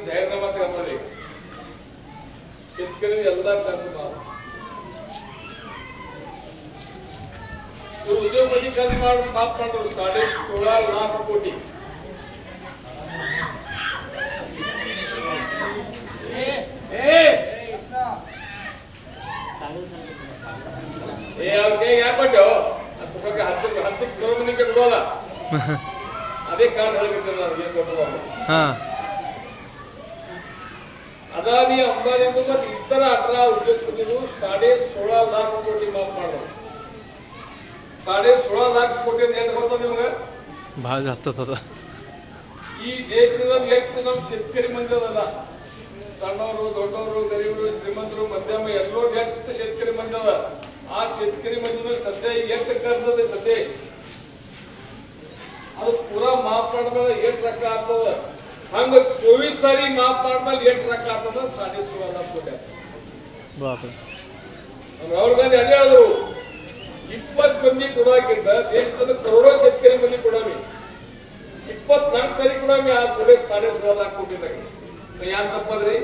जाहीरनामा करणार शेतकरी ಎಲ್ಲ कर्ज उद्योगपती कर्ज माफ ಮಾಡಿದ್ರು 16.5 लाख कोटी ಯಾಕೊಟ್ಟು ಹತ್ತು ಕಿಲೋಮೀಟರ್ ಬಿಡೋಲ್ಲ ಅದೇ ಕಾರಣ ಹೇಳಿದ್ರೆ ನಾನು ಏನು ಕೊಟ್ಟು अदानी अंबानी इतर 18 उद्योगपतिಗಳು 16.5 लाख कोटी माफ ಮಾಡಿದ್ರು 16.5 लाख कोटी ಏನು ಗೊತ್ತಾ ನಿಮಗೆ ಬಹಳ ಜಾಸ್ತಿ ಆತದ ಈ ದೇಶದಲ್ಲಿ ಎಷ್ಟು ನಮ್ಮ ಶೇತಕರಿ ಮಂದಿ ಅದಲ್ಲ ಸಣ್ಣವರು ದೊಡ್ಡವರು ಗರೀಬರು ಶ್ರೀಮಂತರು ಮಧ್ಯಮ ಎಲ್ಲೋ ಎಷ್ಟು ಶೇತಕರಿ ಮಂದಿ ಅದ ಆ ಶೇತಕರಿ ಮಂದಿ ಸದ್ಯ ಎಷ್ಟು कर्ज ಇದೆ ಸದ್ಯ ಅದು ಪೂರಾ ಮಾಫ್ ಮಾಡಿದ್ರೆ ಎಷ್ಟು ರೊಕ್ಕ ಆಗ್ತದ ಹಂಗ 24 ಸಾರಿ ಮಾಫ್ ಮಾಡಿದ್ಮೇಲೆ ಎಷ್ಟು ರೊಕ್ಕ ಆಗ್ತದ 16.5 लाख कोटी ರಾಹುಲ್ ಗಾಂಧಿ ಅದೇ ಹೇಳಿದ್ರು 20 ಮಂದಿ ಕೊಡೋಕ್ಕಿಂತ ದೇಶದ ಕರೋಡೋ ಶೇತಕರಿ ಮಂದಿ ಕೊಡೋಮಿ 24 ಸಾರಿ ಕೊಡೋಮಿ ಆ 16.5 लाख कोटी ಯಾನ್ ತಪ್ಪದ್ರಿ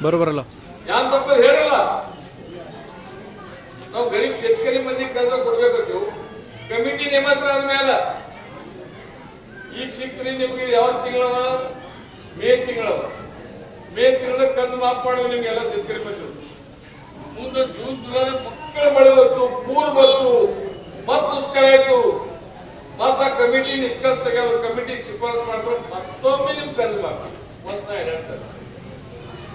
ಬರೋಬರಲ್ಲ ಯಾನ್ ತಪ್ಪದ್ ಹೇಳಿಲ್ಲ ನಾವು ಗರೀಬ್ ಶೇತಕರಿ ಮಂದಿ कर्ज ಕೊಡ್ಬೇಕು ಕಮಿಟಿ ನೇಮಕ ಆದ್ಮೇಲೆ ಈಗ ಸಿಕ್ಕ್ರಿ ನಿಮ್ಗೆ ಯಾವ ತಿಂಗಳವ ಮೇ ತಿಂಗಳವ ಮೇ ತಿಂಗಳ कर्ज ಮಾಫ್ ಮಾಡಿದ್ವಿ ನಿಮ್ಗೆಲ್ಲ ಶೇತಕರಿ ಮಂದಿ ಮುಂದೆ ಜೂನ್ ಜುಲೈ ಮಕ್ಕಳ ಮಳೆ ಬಂತು ಪೂರ್ ಬಂತು ಮತ್ ಮುಸ್ಕರ ಆಯ್ತು ಮತ್ತ ಕಮಿಟಿ ನಿಷ್ಕರ್ಷ ತೆಗೆದು ಕಮಿಟಿ ಶಿಫಾರಸ್ ಮಾಡ್ಕೊಂಡು ಮತ್ತೊಮ್ಮೆ ನಿಮ್ कर्ज ಮಾಫ್ ವರ್ಷನ 2 ಸಲ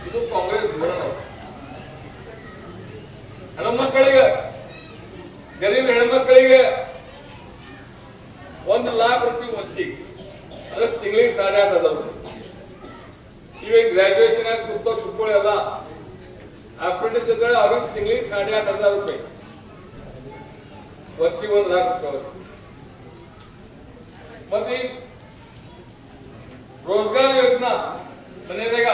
ಇದು ಕಾಂಗ್ರೆಸ್ ಧೋರಣ ಹೆಣ್ಮಕ್ಕಳಿಗೆ ಗರೀಬ್ ಹೆಣ್ಮಕ್ಕಳಿಗೆ 1 लाख रुपये ವರ್ಷಿಗೆ ಅದಕ್ಕೆ ತಿಂಗಳಿಗೆ 8,500 ಇವಾಗ ಗ್ರಾಜುಯೇಷನ್ ಆಗಿ ಕೂತ ಸುಕ್ಕಳೆಲ್ಲ ಅಪ್ರೆಂಟಿಸ್ ಇದ್ದಾರೆ ಅವ್ರಿಗೆ ತಿಂಗಳಿಗೆ 8,500 ರೂಪಾಯಿ ವರ್ಷಿಗೆ 1 लाख ರೂಪಾಯಿ ಮತ್ತೆ रोजगार योजना मनरेगा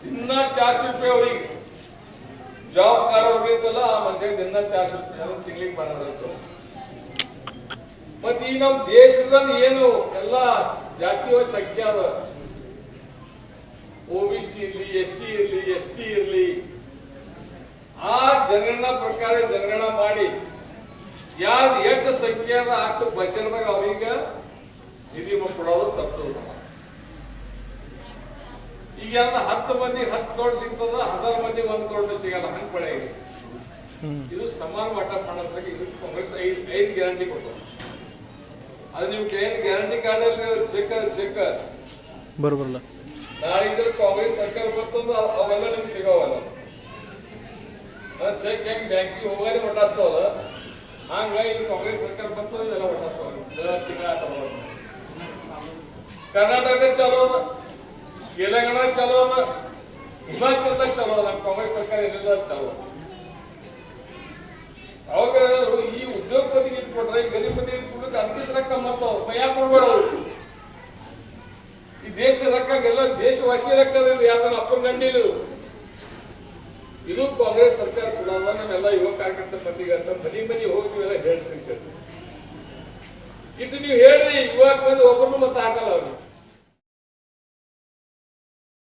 दिन 400 रुपये ಅವರಿಗೆ ಜಾಬ್ ಕಾರ್ಡ್ ಅವ್ರಿಗಿಂತಲ್ಲ ಆ ಮನುಷ್ಯಗೆ ದಿನ 400 ರೂಪಾಯಿ ಅದನ್ನು ತಿಂಗಳಿಗೆ ಮಾಡೋದಾಯ್ತು ಮತ್ತೆ ಈ ನಮ್ಮ ದೇಶದಲ್ಲಿ ಏನು ಎಲ್ಲ ಜಾತಿಯ ಸಂಖ್ಯೆ ಅದ ಓಬಿಸಿ ಇರ್ಲಿ ಎಸ್ಸಿ ಇರ್ಲಿ ಎಸ್ಟಿ ಇರ್ಲಿ ಆ ಜನಗಣನಾ ಪ್ರಕಾರ ಜನಗಣನಾ ಮಾಡಿ ಯಾರು ಎಷ್ಟು ಸಂಖ್ಯೆ ಅದ ಅಷ್ಟು ಬಜೆಟ್ದಾಗ ಅವ್ರಿಗೆ ನಿಧಿ ಕೊಡೋದು ತಪ್ಪು ಈಗ 10 ಮಂದಿ 10 crore ಸಿಗ್ತದ 1000 ಮಂದಿ 1 crore ಸಿಗಲ್ಲ ಹಂಗ್ ಪಡೆ ಇದು ಸಮಾನ ಮಟ್ಟ ಮಾಡೋದ್ರಾಗ ಇದು ಕಾಂಗ್ರೆಸ್ 5 ಗ್ಯಾರಂಟಿ ಕೊಡ್ತದೆ ಅದು ನಿಮ್ಗೆ ಏನು ಗ್ಯಾರಂಟಿ ಕಾರ್ಡ್ ಅಲ್ಲಿ ಚೆಕ್ ಬರೋಬರಲ್ಲ ನಾಳೆ ಕಾಂಗ್ರೆಸ್ ಸರ್ಕಾರ ಬರ್ತಂದ್ರೆ ಅವೆಲ್ಲ ನಿಮ್ಗೆ ಸಿಗೋವಲ್ಲ ಚೆಕ್ ಹೆಂಗ್ ಬ್ಯಾಂಕಿಗೆ ಹೋಗಾನೆ ಹೊಟ್ಟಾಸ್ತಾವಲ್ಲ ಹಂಗ ಇಲ್ಲಿ ಕಾಂಗ್ರೆಸ್ ಸರ್ಕಾರ ಬಂತು ಇವೆಲ್ಲ ಹೊಟ್ಟಾಸ್ತಾವಲ್ಲ ತಿಂಗಳ कर्नाटक चालू अद तेलंगाणा चालू अद हिमाचल चालू अद कांग्रेस सरकार चालू अವಾಗ ಈ ಉದ್ಯೋಗಪತಿಗೆ ಇಟ್ಕೊಟ್ರೆ ಗರೀಬ್ ಮಂದಿ ಇಟ್ಕೊಡಕ್ಕೆ ಅದಕ್ಕೆ ರೊಕ್ಕ ಮಾಡ್ತಾವ ಭಯ ಕೊಡ್ಬೇಡ ಈ ದೇಶದ ರೊಕ್ಕ ಎಲ್ಲ ದೇಶವಾಸಿ ರೊಕ್ಕ ಯಾವ್ದಾರ ಅಪ್ಪನ ಗಂಡಿಲು ಇದು ಕಾಂಗ್ರೆಸ್ ಸರ್ಕಾರ ಕೊಡೋದ ನಮ್ಮೆಲ್ಲ ಯುವ ಕಾರ್ಯಕರ್ತ ಮಂದಿಗೆ ಅಂತ ಮನಿ ಹೋಗ್ತೀವೆಲ್ಲ ಹೇಳ್ತೀವಿ ಸರ್ ಇದು ನೀವು ಹೇಳ್ರಿ ಯುವಕ ಮಂದಿ ಒಬ್ಬರನ್ನು ಮತ್ತೆ ಹಾಕಲ್ಲ ಅವ್ರಿಗೆ